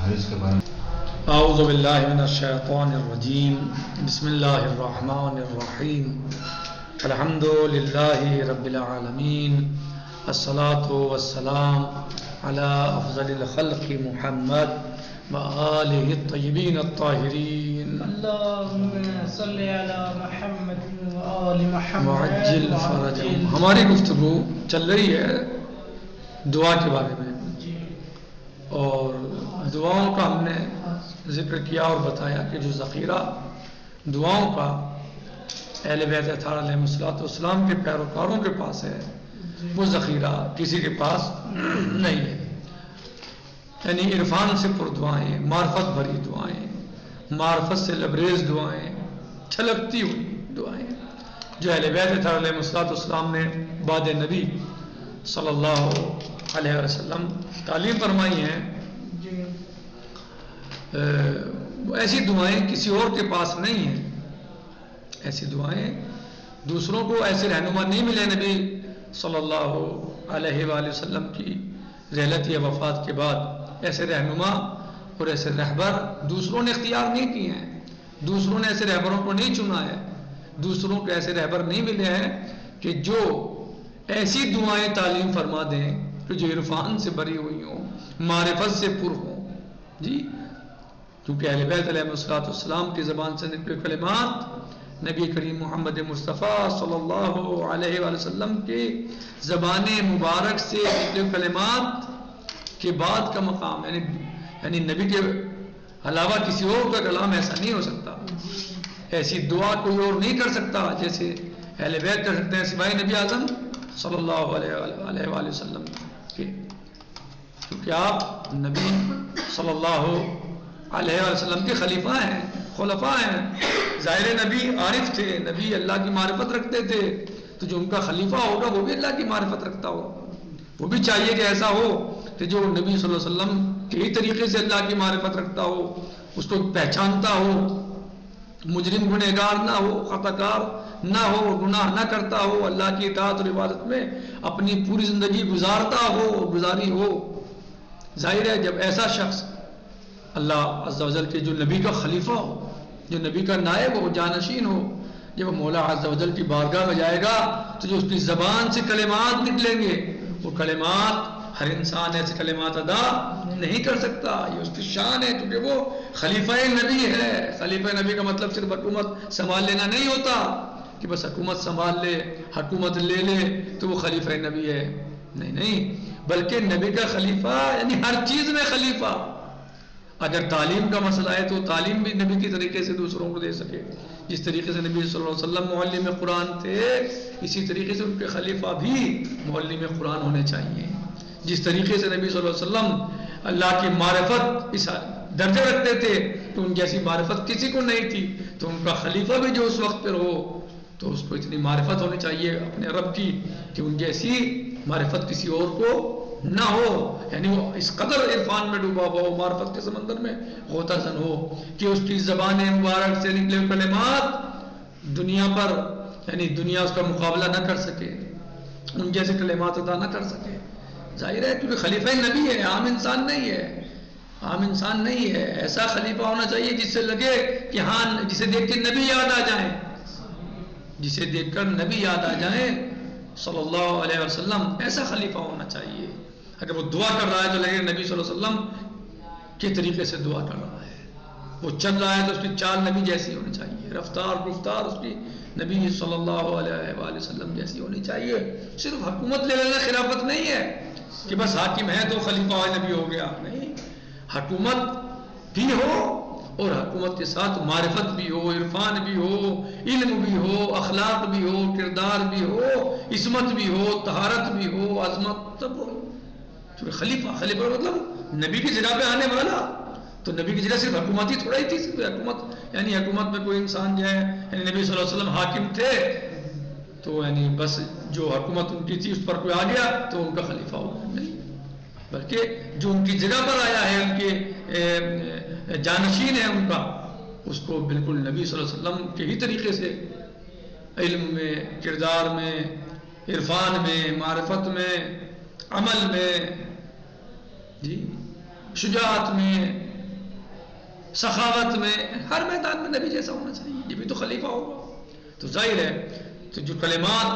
حدیث کے بارے میں اعوذ باللہ من الشیطان الرجیم بسم اللہ الرحمن الرحیم الحمد للہ رب العالمین الصلاة والسلام علی افضل الخلق محمد وآلہ الطیبین الطاہرین اللہم صلی علی محمد وآل محمد معجل فرجہم۔ ہماری گفتگو چل رہی ہے دعا کے بارے میں، اور دعاؤں کا ہم نے ذکر کیا اور بتایا کہ جو ذخیرہ دعاؤں کا اہل بیت اطہار علیہ السلام کے پیروکاروں کے پاس ہے، وہ ذخیرہ کسی کے پاس نہیں ہے۔ یعنی عرفان سے پر دعائیں، معرفت بھری دعائیں، معرفت سے لبریز دعائیں، چھلکتی ہوئی دعائیں جو اہل بیت اطہار علیہ السلام نے بعد نبی صلی اللہ علیہ وسلم تعلیم فرمائی ہیں، ایسی دعائیں کسی اور کے پاس نہیں ہیں۔ ایسی دعائیں دوسروں کو ایسے رہنما نہیں ملے نبی صلی اللہ علیہ وآلہ وسلم کی رحلت یا وفات کے بعد، ایسے رہنما اور ایسے رہبر دوسروں نے اختیار نہیں کیے ہیں، دوسروں نے ایسے رہبروں کو نہیں چنا ہے، دوسروں کو ایسے رہبر نہیں ملے ہیں کہ جو ایسی دعائیں تعلیم فرما دیں کہ جو عرفان سے بری ہوئی ہوں، معرفت سے پر ہوں۔ جی، کیونکہ اہل بیت علیہ السلام کی زبان سے نکلے کلمات نبی کریم محمد مصطفیٰ صلی اللہ علیہ وآلہ وسلم کی زبان مبارک سے نکلے کلمات کے بعد کا مقام، یعنی نبی کے علاوہ کسی اور کا کلام ایسا نہیں ہو سکتا، ایسی دعا کوئی اور نہیں کر سکتا جیسے اہل بیت کر سکتے ہیں سوائے نبی اعظم صلی اللہ علیہ وآلہ وسلم کے، کیونکہ آپ نبی صلی اللہ علیہ وسلم کے خلیفہ ہیں، خلفاء ہیں۔ ظاہر نبی عارف تھے، نبی اللہ کی معرفت رکھتے تھے، تو جو ان کا خلیفہ ہوگا وہ بھی اللہ کی معرفت رکھتا ہو، وہ بھی چاہیے کہ ایسا ہو کہ جو نبی صلی اللہ علیہ وسلم کے ہی طریقے سے اللہ کی معرفت رکھتا ہو، اس کو پہچانتا ہو، مجرم گنہگار نہ ہو، خطا کار نہ ہو، گناہ نہ کرتا ہو، اللہ کی اطاعت اور عبادت میں اپنی پوری زندگی گزاری ہو۔ ظاہر ہے جب ایسا شخص اللہ عز و جل کے جو نبی کا خلیفہ ہو، جو نبی کا نائب ہو، جانشین ہو، جب مولا عز و جل کی بارگاہ میں جائے گا تو جو اس کی زبان سے کلمات نکلیں گے، وہ کلمات ہر انسان ایسے کلمات ادا نہیں کر سکتا، یہ اس کی شان ہے، کیونکہ وہ خلیفہ نبی ہے۔ خلیفہ نبی کا مطلب صرف حکومت سنبھال لینا نہیں ہوتا کہ بس حکومت سنبھال لے، حکومت لے لے تو وہ خلیفہ نبی ہے، نہیں، بلکہ نبی کا خلیفہ یعنی ہر چیز میں خلیفہ۔ اگر تعلیم کا مسئلہ ہے تو تعلیم بھی نبی کی طریقے سے دوسروں کو دے سکے، جس طریقے سے نبی صلی اللہ علیہ وسلم معلم قرآن تھے، اسی طریقے سے ان کے خلیفہ بھی معلم قرآن ہونے چاہیے۔ جس طریقے سے نبی صلی اللہ علیہ وسلم اللہ کی معرفت اس درجہ رکھتے تھے تو ان جیسی معرفت کسی کو نہیں تھی، تو ان کا خلیفہ بھی جو اس وقت پر ہو تو اس کو اتنی معرفت ہونی چاہیے اپنے رب کی کہ ان جیسی معرفت کسی اور کو نہ ہو، یعنی وہ اس قدر عرفان میں ڈوبا ہو، معرفت کے سمندر میں غوطہ زن ہو کہ اس کی زبان مبارک سے نکلے کلمات دنیا پر، یعنی دنیا اس کا مقابلہ نہ کر سکے، ان جیسے کلمات ادا نہ کر سکے۔ ظاہر ہے کیونکہ خلیفہ نبی ہے، عام انسان نہیں ہے، عام انسان نہیں ہے۔ ایسا خلیفہ ہونا چاہیے جس سے لگے کہ ہاں، جسے دیکھ کے نبی یاد آ جائیں، جسے دیکھ کر نبی یاد آ جائیں صلی اللہ علیہ وسلم، ایسا خلیفہ ہونا چاہیے۔ اگر وہ دعا کر رہا ہے تو لگے نبی صلی اللہ علیہ وسلم کے طریقے سے دعا کر رہا ہے، وہ چل رہا ہے تو اس کی چال نبی جیسی ہونی چاہیے، رفتار گفتار اس کی نبی صلی اللہ علیہ وآلہ وسلم جیسی ہونی چاہیے۔ صرف حکومت لے لینا خلافت نہیں ہے کہ بس حاکم ہے تو خلیفہ نبی ہو گیا، نہیں، حکومت بھی ہو اور حکومت کے ساتھ معرفت بھی ہو، عرفان بھی ہو، علم بھی ہو، اخلاق بھی ہو، کردار بھی ہو، عصمت بھی ہو، طہارت بھی ہو، عظمت سب ہو۔ خلیفہ مطلب نبی کی جگہ پہ آنے والا، تو نبی کی جگہ صرف حکومت ہی تھوڑا ہی تھی، صرف حکومت یعنی حکومت میں کوئی انسان جو ہے، یعنی نبی صلی اللہ علیہ وسلم حاکم تھے تو یعنی بس جو حکومت ان کی تھی اس پر کوئی آ گیا تو ان کا خلیفہ ہو، نہیں، بلکہ جو ان کی جگہ پر آیا ہے، ان کے جانشین ہے ان کا، اس کو بالکل نبی صلی اللہ علیہ وسلم کے ہی طریقے سے علم میں، کردار میں، عرفان میں، معرفت میں، عمل میں، جی، شجاعت میں، سخاوت میں، ہر میدان میں نبی جیسا ہونا چاہیے. یہ بھی تو خلیفہ ہوگا. تو ظاہر ہے تو جو کلمات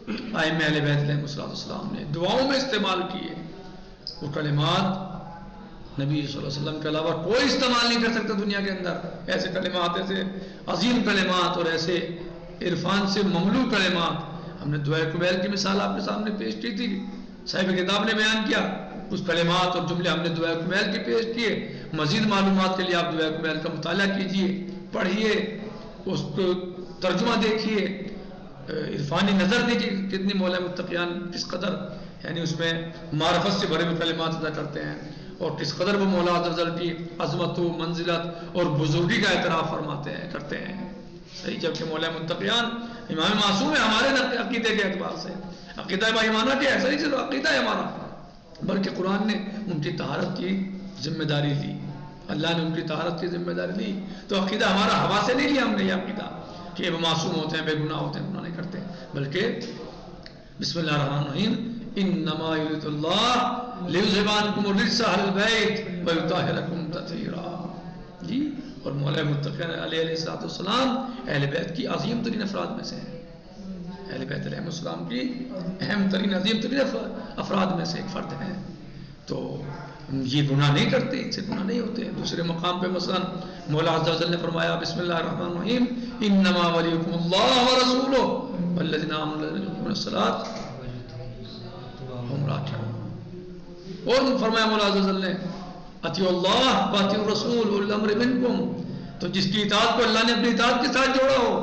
ائمہ اہل بیت علیہ السلام نے دعاؤں میں استعمال کیے، وہ کلمات نبی صلی اللہ علیہ وسلم کے علاوہ کوئی استعمال نہیں کر سکتا دنیا کے اندر. ایسے کلمات، ایسے عظیم کلمات اور ایسے عرفان سے مملو کلمات. ہم نے دعائے قبیل کی مثال آپ کے سامنے پیش کی تھی، صاحب کتاب نے بیان کیا. اس کلمات اور جملے ہم نے دعائے قبیل کی پیش کیے. مزید معلومات کے لیے آپ دعائے قبیل کا مطالعہ کیجئے، پڑھیے، اس کو ترجمہ دیکھیے، عرفانی نظر دیکھیے کتنی مولا متقیان کس قدر یعنی اس میں معرفت سے بھرے ہوئے کلمات ادا کرتے ہیں، اور کس قدر وہ مولا عز و جل کی عظمت و منزلت اور بزرگی کا اعتراف فرماتے ہیں، کرتے ہیں. صحیح، جبکہ مولا متقیان امام معصوم ہے ہمارے عقیدے کے اعتبار سے. عقیدہ باایمانہ کیا ہے؟ صحیح صرف عقیدہ ہے ہمارا، بلکہ قرآن نے ان کی طہارت کی ذمہ داری لی. اللہ نے ان کی طہارت کی ذمہ داری لی. تو عقیدہ ہمارا ہوا سے نہیں لیا ہم نے یہ عقیدہ کہ وہ معصوم ہوتے ہیں، بے گناہ ہوتے ہیں، گناہ نہیں کرتے، بلکہ بسم اللہ الرحمن الرحیم انما یرید اللہ لیذھب عنکم الرجس اہل البیت ویطہرکم تطہیرا. جی، اور مولا متقین علیہ السلام اہل بیت کی عظیم ترین افراد میں سے ہیں. اہل بیت علیہ السلام کی اہم ترین عظیم ترین افراد میں سے ایک فرد ہیں. تو یہ گناہ نہیں کرتے، ان سے گناہ نہیں ہوتے. دوسرے مقام پہ مثلا مولا عز و جل نے فرمایا بسم اللہ الرحمن الرحیم انما ولیکم اللہ ورسولہ والذین آمنوا یقیمون الصلاۃ وهم راکعون. اور فرمایا مولا عز و جل نے اطیعوا اللہ واطیعوا الرسول واولی الامر منکم. تو جس کی اطاعت کو اللہ نے اپنی اطاعت کے ساتھ جوڑا ہو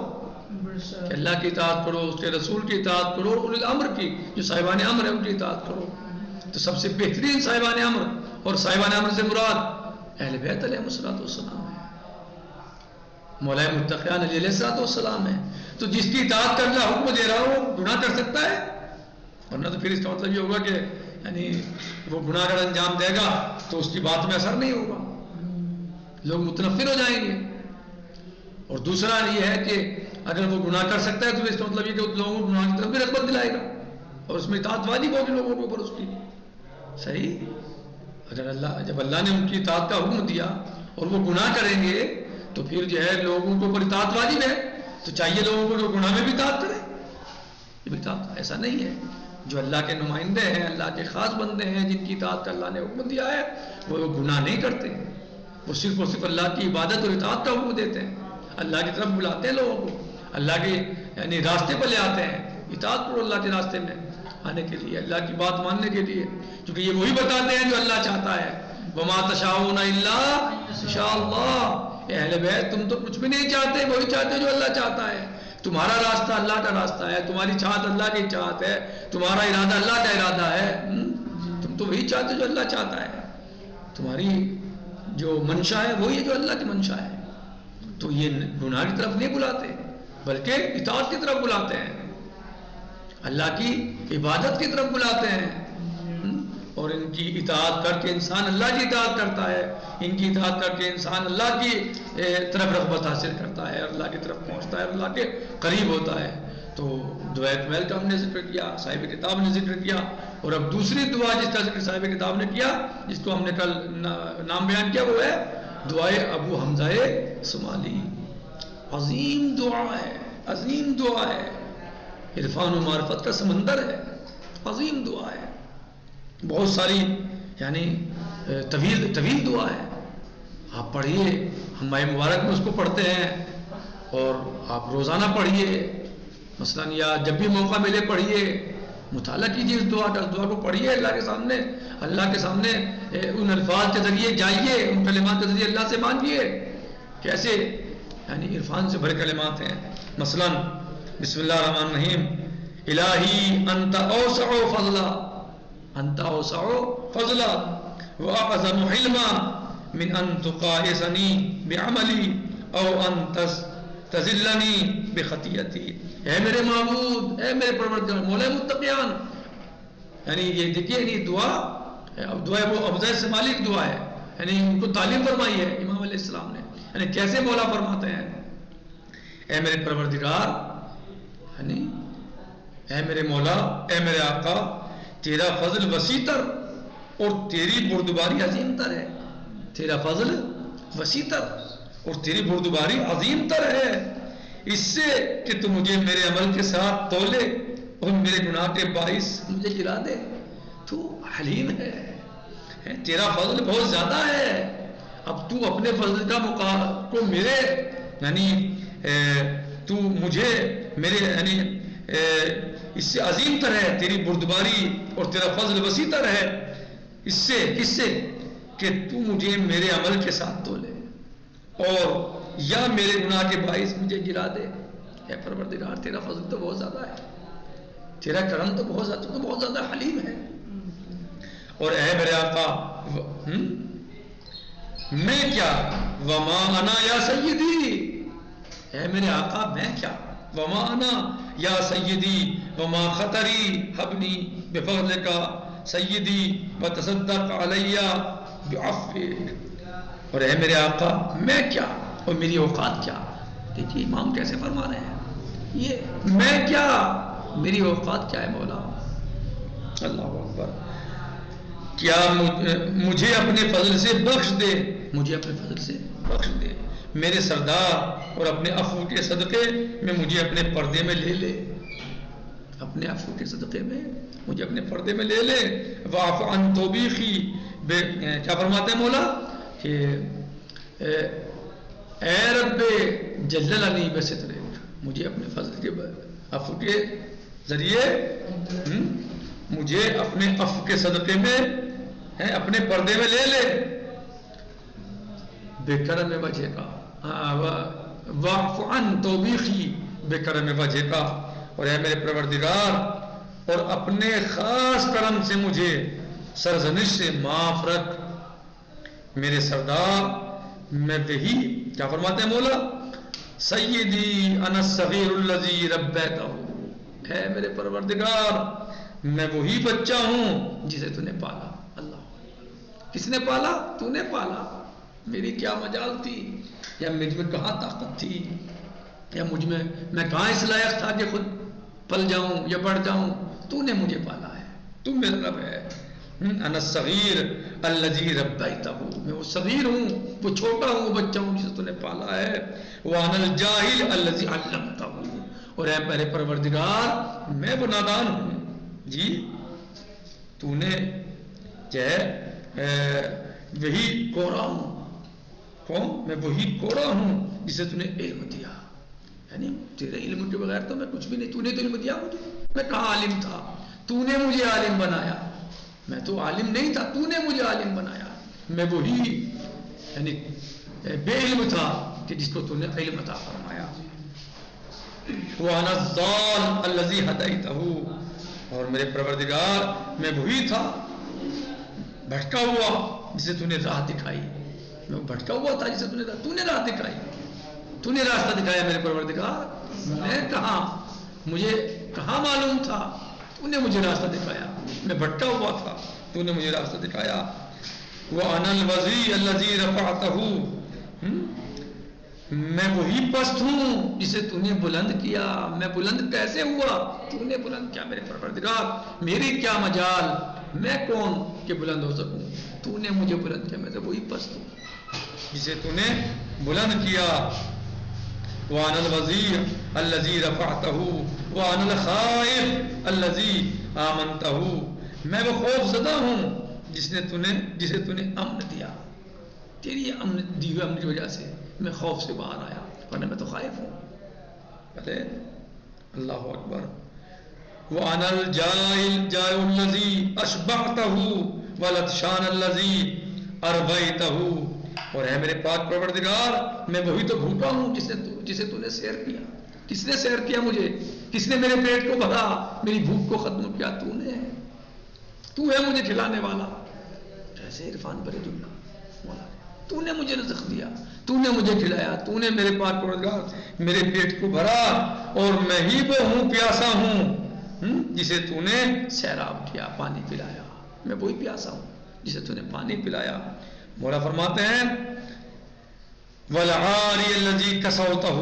کہ اللہ کی اطاعت کرو، اس کے رسول کی اطاعت کرو، اولی الامر کی جو صاحبان امر ہے ان کی اطاعت کرو. تو سب سے بہترین صاحبان امر، اور صاحبان امر سے مراد اہل بیت علیہ السلام ہے، مولا متقیان علیہ السلام ہے. تو جس کی اطاعت کا اللہ حکم دے رہا ہو وہ گناہ کر سکتا ہے؟ ورنہ تو پھر اس کا مطلب یہ ہوگا کہ یعنی وہ گناہ اگر انجام دے گا تو اس کی بات میں اثر نہیں ہوگا، لوگ متنفر ہو جائیں گے. اور دوسرا یہ ہے کہ اگر وہ گناہ کر سکتا ہے تو اس کا مطلب یہ کہ لوگوں کو گناہ کی طرف بھی رغبت دلائے گا، اور اس میں اطاعت واجب ہوگی لوگوں کے اوپر اس کی. صحیح، اگر جب اللہ نے ان کی اطاعت کا حکم دیا اور وہ گناہ کریں گے تو پھر جو ہے لوگوں کے اوپر اطاعت واجب ہے. تو چاہیے لوگوں کو جو گناہ میں بھی اطاعت کریں. یہ بھی اطاعت ایسا نہیں ہے. جو اللہ کے نمائندے ہیں، اللہ کے خاص بندے ہیں، جن کی اطاعت کا اللہ نے حکم دیا ہے، وہ گناہ نہیں کرتے. وہ صرف اور صرف اللہ کی عبادت اور اطاعت کا حکم دیتے ہیں، اللہ کی طرف بلاتے ہیں لوگوں کو، اللہ کے یعنی راستے پر لے آتے ہیں. اطاعت کرو اللہ کے راستے میں آنے کے لیے، اللہ کی بات ماننے کے لیے، کیونکہ یہ وہی بتاتے ہیں جو اللہ چاہتا ہے. وما تشاءون الا شاء اللہ. اہل بیت تم تو کچھ بھی نہیں چاہتے، وہی چاہتے جو اللہ چاہتا ہے. تمہارا راستہ اللہ کا راستہ ہے، تمہاری چاہت اللہ کی چاہت ہے، تمہارا ارادہ اللہ کا ارادہ ہے. تم تو وہی چاہتے جو اللہ چاہتا ہے. تمہاری جو منشا ہے وہی ہے جو اللہ کی منشا ہے. تو یہ گناہ کی طرف نہیں بلاتے بلکہ اطاعت کی طرف بلاتے ہیں، اللہ کی عبادت کی طرف بلاتے ہیں. اور ان کی اطاعت کر کے انسان اللہ کی اطاعت کرتا ہے، ان کی اطاعت کر کے انسان اللہ کی طرف رغبت حاصل کرتا ہے، اللہ کی طرف پہنچتا ہے، اللہ کے قریب ہوتا ہے. تو دعائے کمیل کا ہم نے ذکر کیا، صاحب کتاب نے ذکر کیا، اور اب دوسری دعا جس کا ذکر صاحب کتاب نے کیا، جس کو ہم نے کل نام بیان کیا، وہ ہے دعائے ابو حمزہ سمالی. عظیم دعا ہے، عظیم دعا ہے، عرفان و معرفت کا سمندر ہے، عظیم دعا ہے. بہت ساری یعنی طویل دعا ہے. آپ پڑھیے، ہم ماہ مبارک میں اس کو پڑھتے ہیں، اور آپ روزانہ پڑھیے مثلا، یا جب بھی موقع ملے پڑھیے، مطالعہ کیجیے اس دعا کا. اس دعا کو پڑھیے اللہ کے سامنے ان الفاظ کے ذریعے جائیے، ان کلمات کے ذریعے اللہ سے مانگیے. کیسے یعنی عرفان سے بھرے کلمات ہیں. مثلا بسم اللہ الرحمن الرحیم الہی انت اوسع فضلا، انت اوسع فضلا واعظم علما من ان تقائسنی بعملی او ان تذلنی بخطیتی. اے میرے معبود، اے میرے پروردگار، مولا متقیان. یعنی یہ دیکھیے، یعنی دعا وہ ابو سمالی کی دعا ہے، یعنی ان کو تعلیم فرمائی ہے امام علیہ السلام نے. یعنی کیسے مولا فرماتے ہیں، اے میرے پروردگار، یعنی اے میرے مولا، اے میرے آقا، تیرا فضل وسیع تر اور تیری بردباری عظیم تر ہے. تیرا فضل وسیع تر، اور تیری بردباری عظیم تر ہے اس سے کہ تو مجھے میرے عمل کے ساتھ تولے اور میرے گناہ کے باعث مجھے گرا دے. تو حلیم ہے، تیرا فضل بہت زیادہ ہے. اب تو اپنے فضل کا کو میرے یعنی تو مجھے میرے یعنی اس سے عظیم تر ہے، تیری بردباری اور تیرا فضل وسیع تر ہے اس سے کہ تو مجھے میرے عمل کے ساتھ تولے اور یا میرے گناہ کے باعث مجھے گرا دے. اے پروردگار تیرا فضل تو بہت زیادہ ہے، تیرا کرم تو بہت زیادہ حلیم ہے. اور اے میرے آقا میں کیا وما انا یا سیدی، اے میرے آقا میں کیا وما انا یا سیدی وما خطری حبنی بفضلک سیدی وتصدق علی بعفوک. اور اے میرے آقا میں کیا اور میری اوقات کیا. دیکھیے امام کیسے فرما رہے ہیں، یہ میں کیا میری اوقات کیا ہے مولا. اللہ اکبر. کیا مجھے اپنے فضل سے بخش دے، مجھے اپنے فضل سے بخش دے میرے سردار، اور اپنے عفو کے صدقے میں مجھے اپنے پردے میں لے لے. اپنے عفو کے صدقے میں مجھے اپنے پردے میں لے لے. واعف عن توبیخی، کیا فرماتے ہیں مولا کہ اے رب جللنی بسترک، مجھے اپنے فضل کے عفو کے ذریعے مجھے اپنے عفو کے صدقے میں اپنے پردے میں لے لے. بے کرم وجہ کا واعف عن توبیخی بے کرم وجہ کا. اور اے میرے پروردگار اور اپنے خاص کرم سے مجھے سرزنش سے معاف رکھ. میرے سردار میں وہی کیا فرماتے ہیں مولا سیدی انا الصغیر الذی ربیتہ، اے میرے پروردگار میں وہی بچہ ہوں جسے تو نے پالا. اللہ کس نے پالا؟ تو نے پالا. میری کیا مجال تھی، یا مجھ میں کہاں طاقت تھی، یا مجھ میں کہاں اس لائق تھا کہ خود پل جاؤں یا بڑھ جاؤں. تو نے مجھے پالا ہے، تو میرا رب ہے. انا الصغیر الذی ربیتہ، میں وہ صغیر ہوں، وہ چھوٹا ہوں، وہ بچہ ہوں جسے تو نے پالا ہے. وانا الجاہل الذی علمتہ، اور اے میرے پروردگار میں وہ نادان ہوں جی تو نے جو ہے وہی کوڑا ہوں. کون؟ میں وہی کوڑا ہوں جسے تو نے علم دیا. یعنی تیرے علم کے بغیر تو میں کچھ بھی نہیں. تو نے تو علم دیا مجھے، میں کہاں عالم تھا، تو نے مجھے عالم بنایا. میں تو عالم نہیں تھا، تو نے مجھے عالم بنایا. میں وہی یعنی بے علم تھا کہ جس کو تو نے علم عطا فرمایا. وَأَنَا الضَّالُّ الَّذِي هَدَيْتَهُ، اور میرے پروردگار میں وہی تھا بھٹکا ہوا جسے تو نے راہ دکھائی. میں بھٹکا ہوا تھا جسے تو نے راہ دکھائی. تو نے راستہ دکھایا میرے پروردگار. میں کہاں، مجھے کہاں معلوم تھا، تو نے مجھے راستہ دکھایا. میں بھٹکا ہوا تھا، تو نے مجھے راستہ دکھایا. وَأَنَا الْوَزِيُّ الَّذِي رَفَعْتَهُ، میں وہی پست ہوں جسے تو نے بلند کیا. میں بلند کیسے ہوا؟ تو نے بلند کیا میرے پروردگار. میری کیا مجال، میں کون کہ بلند ہو سکوں. تو نے مجھے بلند کیا، میں تو وہی پست ہوں جسے تو نے بلند کیا. وَأَنَا الْوَزِيرُ الَّذِي رَفَعْتَهُ وَأَنَا الْخَائِفُ الَّذِي آمَنْتَهُ، میں وہ خوف زدہ ہوں جسے تو نے امن دیا. تیری امن دی ہوئے امن کی وجہ سے میں خوف سے باہر آیا، ورنہ میں تو خائف ہوں. بھلے اللہ اکبر. وَأَنَا الْجَائِعُ الَّذِي أَشْبَعْتَهُ وَالْعَطْشَانُ الَّذِي أَرْوَيْتَهُ، اور ہے میرے پاک پروردگار میں وہی تو بھوکا ہوں جسے تو نے سیر کیا. کس نے سیر کیا مجھے؟ کس نے میرے پیٹ کو بھرا، میری بھوک کو ختم کیا؟ تو نے. تو ہے مجھے کھلانے والا. کیسے عرفان بھرے جملہ مولا، تو نے مجھے رزق دیا، تو نے مجھے کھلایا، تو نے میرے پاک پروردگار میرے پیٹ کو بھرا. اور میں ہی وہ ہوں پیاسا ہوں جسے تو نے سیراب کیا، پانی پلایا. میں وہی پیاسا ہوں جسے تو نے پانی پلایا. مولا فرماتے ہیں وَالْعَارِيَ الَّذِي كَسَوْتَهُ،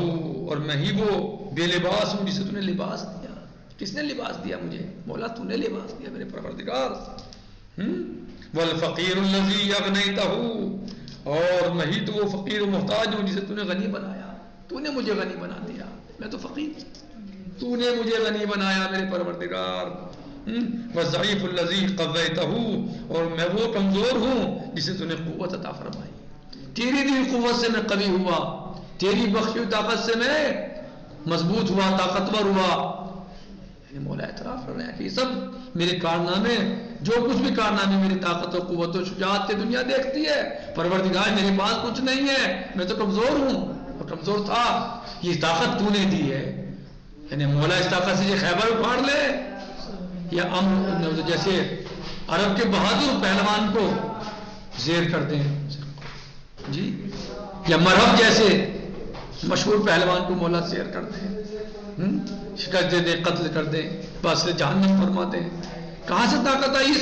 اور میں ہی وہ بے لباس ہوں جسے تو نے لباس دیا. کس نے لباس دیا مجھے؟ مولا تو نے لباس دیا میرے پروردگار. وَالْفَقِيرُ الَّذِي أَغْنَيْتَهُ، اور نہیں تو وہ فقیر و محتاج ہوں جسے تو نے غنی بنایا. تو نے مجھے غنی بنا دیا, میں تو فقیر, تو نے مجھے غنی بنایا میرے پروردگار. وَالضَّعِيفُ الَّذِي قَوَّيْتَهُ, اور میں وہ کمزور ہوں جسے تو نے قوت عطا فرمائی. تیری دی قوت سے میں قوی ہوا, تیری بخشی طاقت سے میں مضبوط ہوا, طاقتور ہوا. مولا اعتراف کر رہے ہیں کہ یہ سب میرے کارنامے, جو کچھ بھی کارنامے میری طاقت و قوت و شجاعت دنیا دیکھتی ہے, پروردگار میرے پاس کچھ نہیں ہے, میں تو کمزور ہوں اور کمزور تھا, یہ طاقت تو نے دی ہے. یعنی مولا اس طاقت سے یہ خیبر اکھاڑ لے, یا جیسے عرب کے بہادر پہلوان کو زیر کر دیں جی, یا مرہب جیسے مشہور پہلوان کو مولا زیر کر دیں, شکست دے دیں, قتل کر دیں, بس جہنم فرما دیں. کہاں سے طاقت آئی؟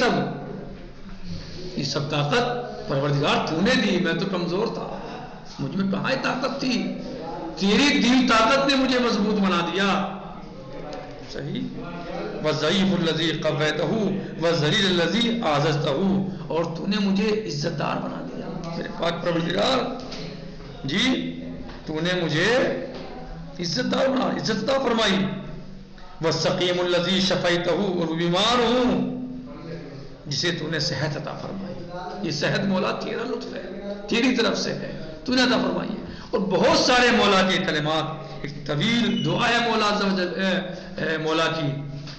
یہ سب طاقت پروردگار تو نے دی, میں تو کمزور تھا, مجھ میں کہاں طاقت تھی, تیری دی طاقت نے مجھے مضبوط بنا دیا. صحیح. وَالضَّعِيفُ الَّذِي قَوَّيْتَهُ وَالذَّلِيلُ الَّذِي أَعْزَزْتَهُ, اور تو نے مجھے عزت دار بنا دیا میرے پاک پروردگار جی, تو نے مجھے عزت دار بنا, عزت عطا فرمائی. وَالسَّقِيمُ الَّذِي شَفَيْتَهُ, اور بیمار ہوں جسے تو نے صحت عطا فرمائی. یہ صحت مولا تیرا لطف ہے, تیری طرف سے ہے, تو نے عطا فرمائی ہے. اور بہت سارے مولا کے کلمات, ایک طویل دعا ہے مولا کی,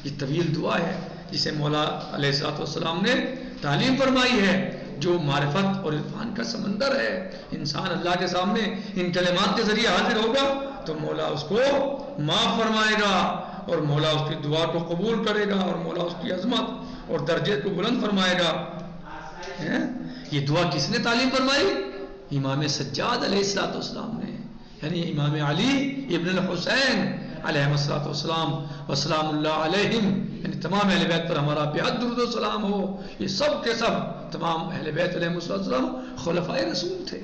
یہ طویل دعا ہے جسے مولا علیہ السلام نے تعلیم فرمائی ہے, جو معرفت اور عرفان کا سمندر ہے. انسان اللہ کے سامنے ان کلمات کے ذریعے حاضر ہوگا تو مولا اس کو معاف فرمائے گا, اور مولا اس کی دعا کو قبول کرے گا, اور مولا اس کی عظمت اور درجے کو بلند فرمائے گا. یہ دعا کس نے تعلیم فرمائی؟ امام سجاد علیہ السلام نے, یعنی امام علی ابن الحسین علیہ السلام وسلام اللہ علیہم, یعنی تمام اہل بیت پر ہمارا بہت درود و سلام ہو. یہ سب کے سب تمام اہل بیت علیہ السلام خلفائے رسول تھے,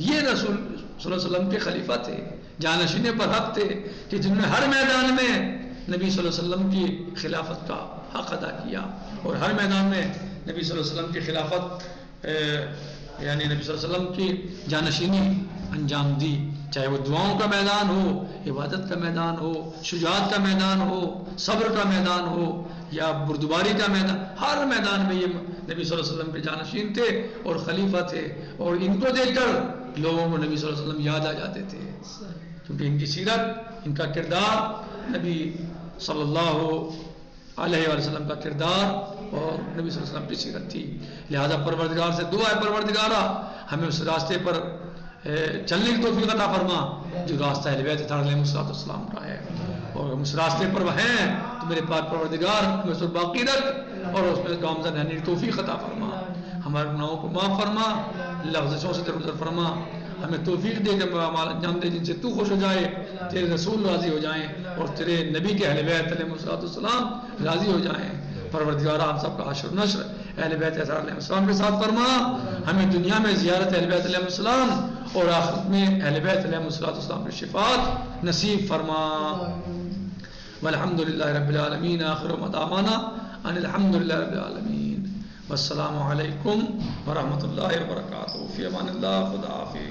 یہ رسول صلی اللہ علیہ وسلم کے خلیفہ تھے, جانشین پر حق تھے, کہ جن نے ہر میدان میں نبی صلی اللہ علیہ وسلم کی خلافت کا حق ادا کیا, اور ہر میدان میں نبی صلی اللہ علیہ وسلم کی خلافت یعنی نبی صلی اللہ علیہ وسلم کی جانشینی انجام دی. چاہے وہ دعاؤں کا میدان ہو, عبادت کا میدان ہو, شجاعت کا میدان ہو, صبر کا میدان ہو, یا بردباری کا میدان, ہر میدان میں یہ نبی صلی اللہ علیہ وسلم کے جانشین تھے اور خلیفہ تھے. اور ان کو دیکھ کر لوگوں کو نبی صلی اللہ علیہ وسلم یاد آ جاتے تھے, کیونکہ ان کی سیرت, ان کا کردار نبی صلی اللہ علیہ وسلم کا کردار اور نبی صلی اللہ علیہ وسلم کی سیرت تھی. لہذا پروردگار سے دعا ہے, پروردگارا ہمیں اس راستے پر چلنے کی توفیق عطا فرما جو راستہ اہل بیت علیہ السلام کا ہے, اور ہم اس راستے پر ہیں تو میرے پاک پروردگار ہمیں اس پر باقی رکھ اور اس پر گامزن رہنے کی توفیق عطا فرما. ہمارے گناہوں کو معاف فرما, لفظوں سے درگزر فرما, ہمیں توفیق دے کہ ہمارا انجام دے جن سے تو خوش ہو جائے, تیرے رسول راضی ہو جائیں, اور تیرے نبی کے اہل بیت علیہ السلام راضی ہو جائیں. پروردگار ہم سب کا حشر نشر اہل بیت علیہ السلام کے ساتھ فرما. ہمیں دنیا میں زیارت اہل بیت علیہ السلام اور آخرت میں اہل بیت علیہ السلام کی شفاعت نصیب فرما. والحمدللہ رب العالمین. آخر دعوانا ان الحمدللہ رب العالمین. والسلام علیکم ورحمۃ اللہ وبرکاتہ. فی امان اللہ. خدا حافظ.